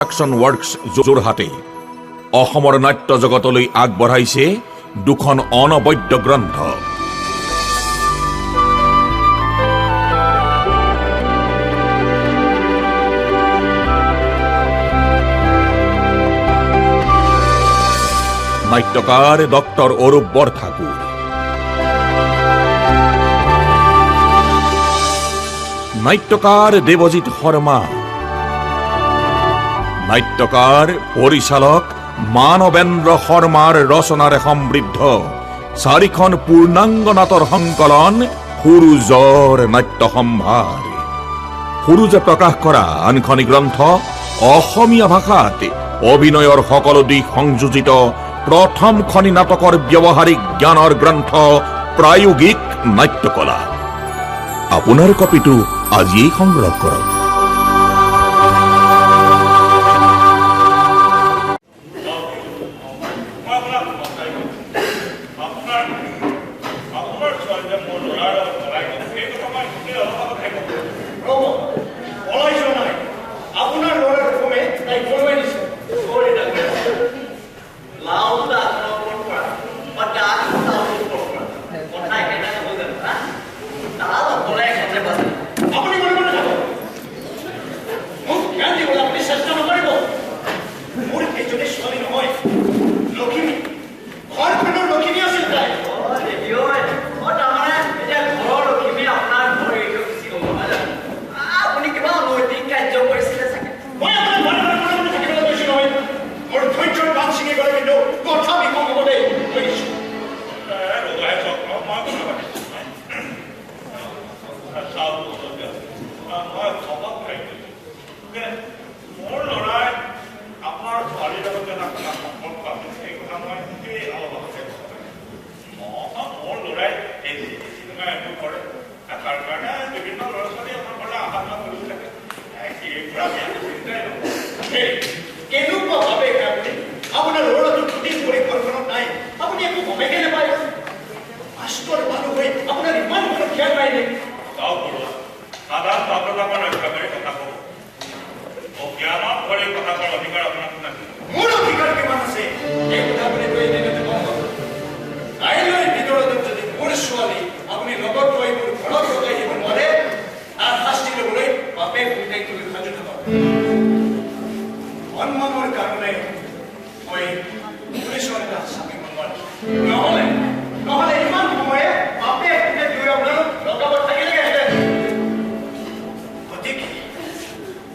Production works jorhate অসমৰ নাট্য জগতলৈ আগবঢ়াইছে দুখন অনবদ্য গ্ৰন্থ। নাট্যকাৰ ডক্টৰ অৰূপ বৰঠাকুৰ, নাট্যকাৰ দেৱজিৎ শৰ্মা, নাট্যকাৰ পৰিচালক মানৱেন্দ্ৰ শৰ্মাৰ ৰচনাৰে সমৃদ্ধ চাৰিখন পূৰ্ণাংগ নাটৰ সংকলন সুৰুজৰ নাট্য সম্ভাৰ। সুৰুজে প্ৰকাশ কৰা আনখনি গ্ৰন্থ অসমীয়া ভাষাত অভিনয়ৰ সকলো দিশ সংযোজিত প্ৰথমখনি নাটকৰ ব্যৱহাৰিক জ্ঞানৰ গ্ৰন্থ প্ৰায়োগিক নাট্যকলা। আপোনাৰ কপিটো আজিয়েই সংগ্ৰহ কৰক।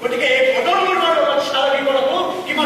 গতিকে এই পদৰ লগত চালি কৰাটো কিমান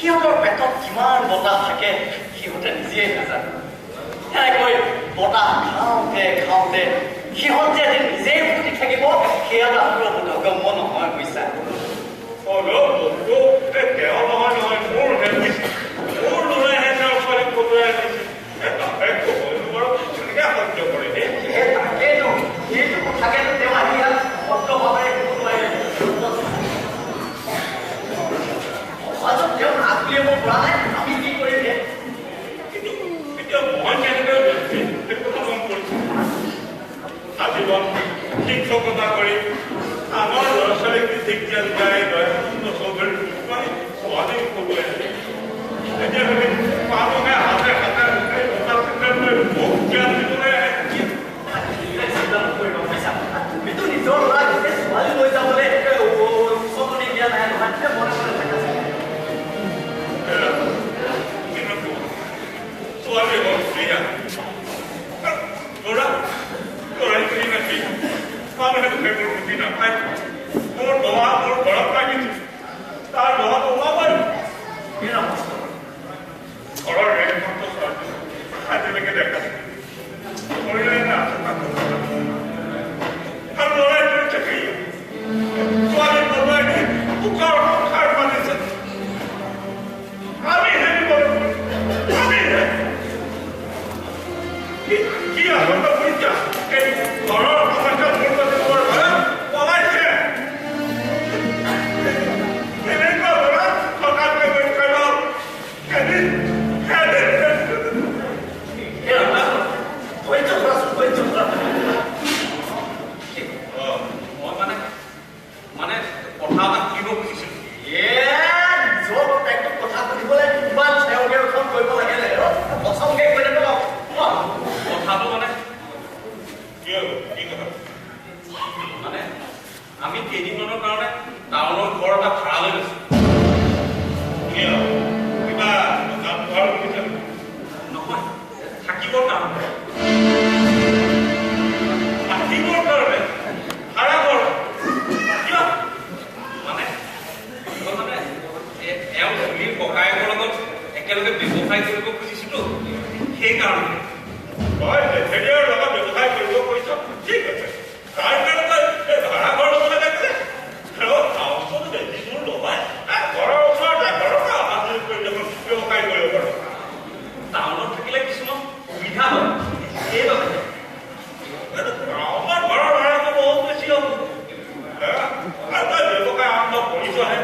সিহঁতৰ পেটত কিমান বতাহ থাকে সিহঁতে নিজেই নাজানে এনেকৈ বতাহ খাওঁতে খাওঁতে সিহঁত যে নিজেই ফুটি থাকিব সেয়া তাহাঁতৰ বোধগম্য নহয় বুজিছা তেওঁ নহয় নহয় মোৰহে বুজিছে মোৰ ল'ৰাইহে তেওঁৰ ছোৱালীক কটোৱাই আনিছে বাৰু কেনেকৈ সহ্য কৰে তাকেইতো সেইটো কথাকেতো তেওঁ আহি ইয়াত ভদ্ৰভাৱে সমাজত তেওঁ নাক উলিয়াব পৰা নাই আমি কি কৰিম কিন্তু এতিয়া মই কেনেকৈ সেইটো কথা মন কৰিছোঁ আজীৱন শিক্ষকতা কৰি আমাৰ ল'ৰা ছোৱালীক শিক্ষা দিয়াই দয়ানন্দ চৌধুৰীৰ ছোৱালী কটোৱাই এতিয়া মানুহে হাতে হাতে মোক জ্ঞান দিবলৈ তুমিতো নিজৰ ল'ৰা গোটেই ছোৱালী লৈ যাবলৈ উচতনি দিয়া নাই নহয় মনে মনে থাকা ছোৱালী হ'ল প্ৰিয়া ল'ৰাই কৰি নাকি মানুহে সেইবোৰ বুজি নাপায় মোৰ দবা মোৰ ঘৰত লাগিছে তাৰ দবাটো ওলাবই ঘৰৰ ৰেলপথটো ছোৱালী আজিলৈকে দেখা কৰিলে না আৰু ল'ৰাই কৰি থাকে ছোৱালী বলুৱাই দি বুকৰ সংসাৰ পালিছে আমি হেৰি কৰোঁ আমিহে কি আনন্দ বুজিছা এই ঘৰৰ সমস্যা মোৰ বাবে তোমাৰ ঘৰত পলাইছে এনেকুৱা ল'ৰা থকাতকৈ গৈ খাই লওঁ এদিন মানে কথা এটা শুনিব খুজিছিলো কথা সুধিবলৈ ইমান চেওগেৰখন কৰিব লাগে প্ৰথমকে কৈ দিলে কথাটো মানে মানে আমি কেইদিনমানৰ কাৰণে টাউনৰ ঘৰ এটা ভাড়া লৈ লৈছো কিবা ঘৰ নহয় থাকিবৰ কাৰণে থাকিবৰ কাৰণে ভাড়া ঘৰ মানে এওঁ ধনীৰ ককায়েকৰ লগত একেলগে ব্যৱসায় কৰিব খুজিছিলো সেইকাৰণে হয় হেৰিয়াৰ লগত ব্যৱসায় কৰিব পাৰিছ ঠিক আছে তাৰ কাৰণে তই ভাড়া ঘৰ ল'বলৈ লাগিছে টাউনত বেছিবোৰ নহয় ঘৰৰ ওচৰতে ঘৰৰ অহা যোৱা কৰি ব্যৱসায় কৰিব পাৰোঁ টাউনত থাকিলে কিছুমান সুবিধা হয় সেইবাবে আমাৰ ঘৰৰ ভাড়াটো বহুত বেছি হ'ব আৰু তই ব্যৱসায় আৰম্ভ কৰিছহে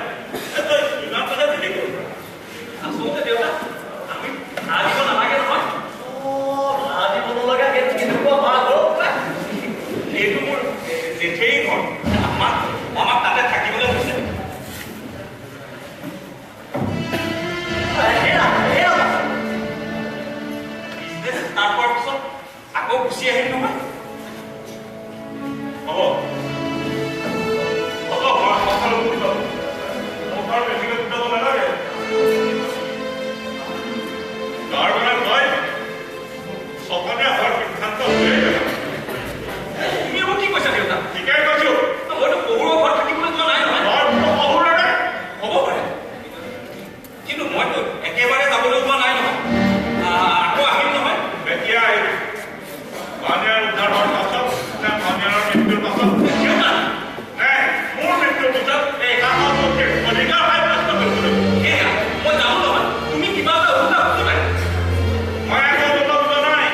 তই ইমান কথা দিলি কৰিব আচলতে দেউতা আমি ভাড়া দিব নালাগে নহয় ভাড়া দিব নলগা কেনেকুৱা ভাড়া ঘৰ সেইটো মোৰ জেঠেই ঘৰ আমাক তাতে থাকিবলৈ কৈছে বিজনেছ ষ্টাৰ্ট কৰাৰ পিছত আকৌ গুচি আহিম নহয় হ'ব মই সকলো বুজি পাব মোৰ ঘৰ বেছিকৈ বুজাব নালাগে তাৰ মানে মই সকলোৱে হোৱাৰ সিদ্ধান্ত লৈয়ে যাব তুমি মোক কি কৈছা দেউতা ঠিকেই কৈছো মইতো পহুৰৰ ঘৰত থাকিবলৈ যোৱা নাই নহয় শহুৰেৰে হ'ব পাৰে কিন্তু মইতো একেবাৰে যাবলৈ যোৱা নাই নহয় আকৌ আহিম নহয় এতিয়া আহিবি পানীয়াৰ উদ্ধাৰ হোৱাৰ পাছত নে পানীয়াৰৰ মৃত্যুৰ পাছত মোৰ মৃত্যুৰ পিছত এই কাষত অধিকাৰ পাই প্ৰশ্ন কৰিবলৈ সেয়া মই জানো নহয় তুমি কিবা এটা উল্টা বুজি পাই মই একো বুজা নাই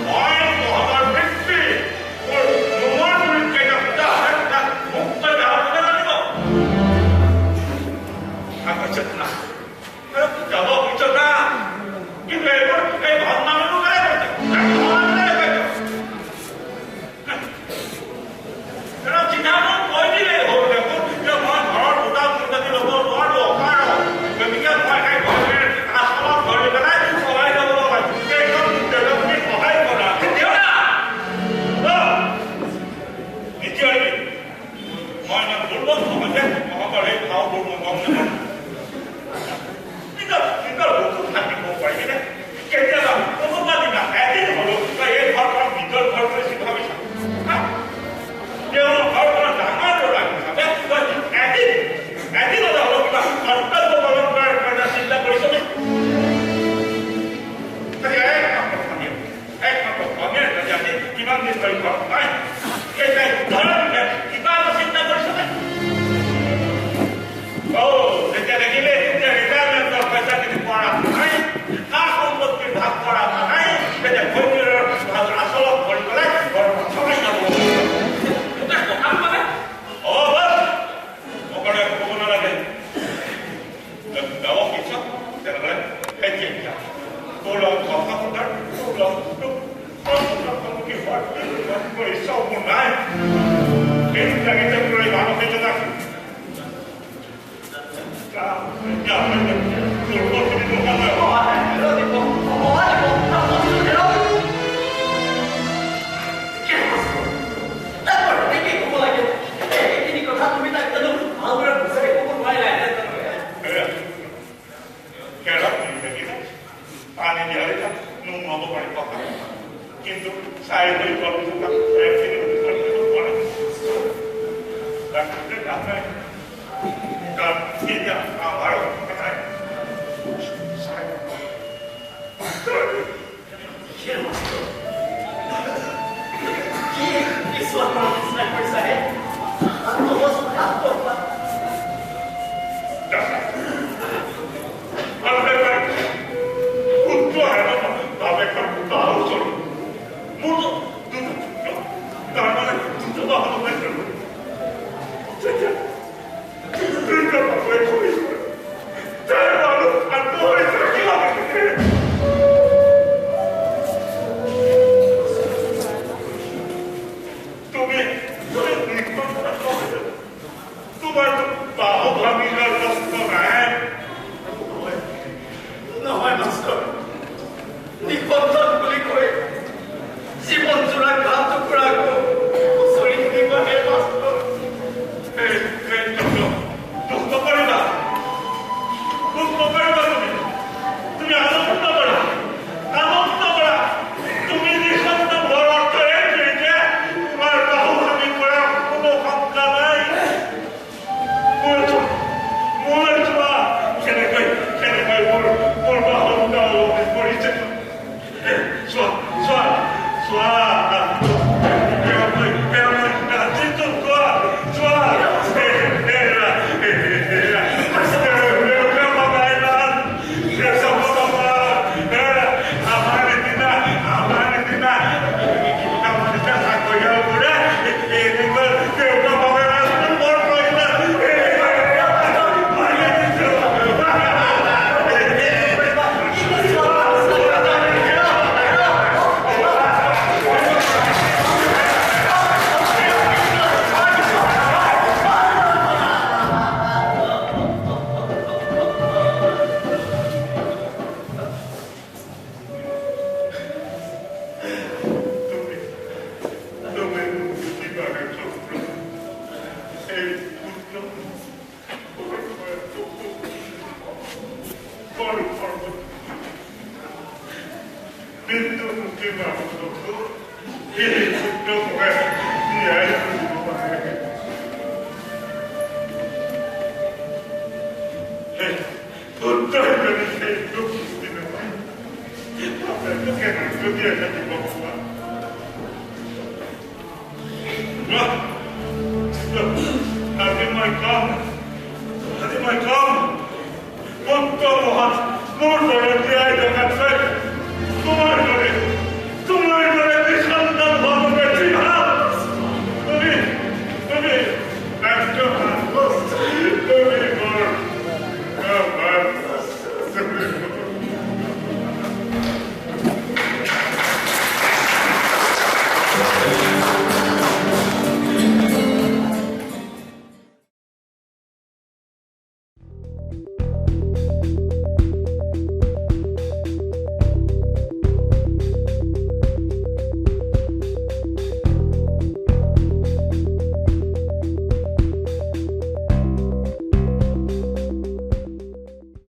মই তহঁতৰ পিতৃ মোৰ গুৰিত কেইটা পূজা আছে তাক মোক তই গাঁৱলৈ জানিব আগত না যাব পিছত না কিন্তু এইবোৰ এই ভণ্ডামিবোৰ কেলে কৰিছে চিন্তাবোৰ কৈ দিলে হ'ল দেখোন যে মই ঘৰৰ দুটা চিন্তাতি ল'ব নোৱাৰো অকাৰো গতিকে মই সেই ঘৰলৈ আচলত ধৰি পেলাই সহায় ল'ব লগা কেইজন তুমি সহায় কৰা এতিয়া মই ইমান দুৰ্বল নহয় যে তহঁতৰ এই ভাওবোৰ মই গম নাপাওঁ নিজৰ বস্তু থাকিব পাৰিবিনে কেতিয়াবা কোনোবা দিনা এদিন হ'লেও এই ঘৰখন নিজৰ ঘৰ বুলি ভাবিছা তেওঁৰ ঘৰখনৰ ডাঙৰ ল'ৰা হিচাপে এদিন হ'লে হ'লেও কিবা কৰ্তব্য পালন কৰাৰ কাৰণে Come on!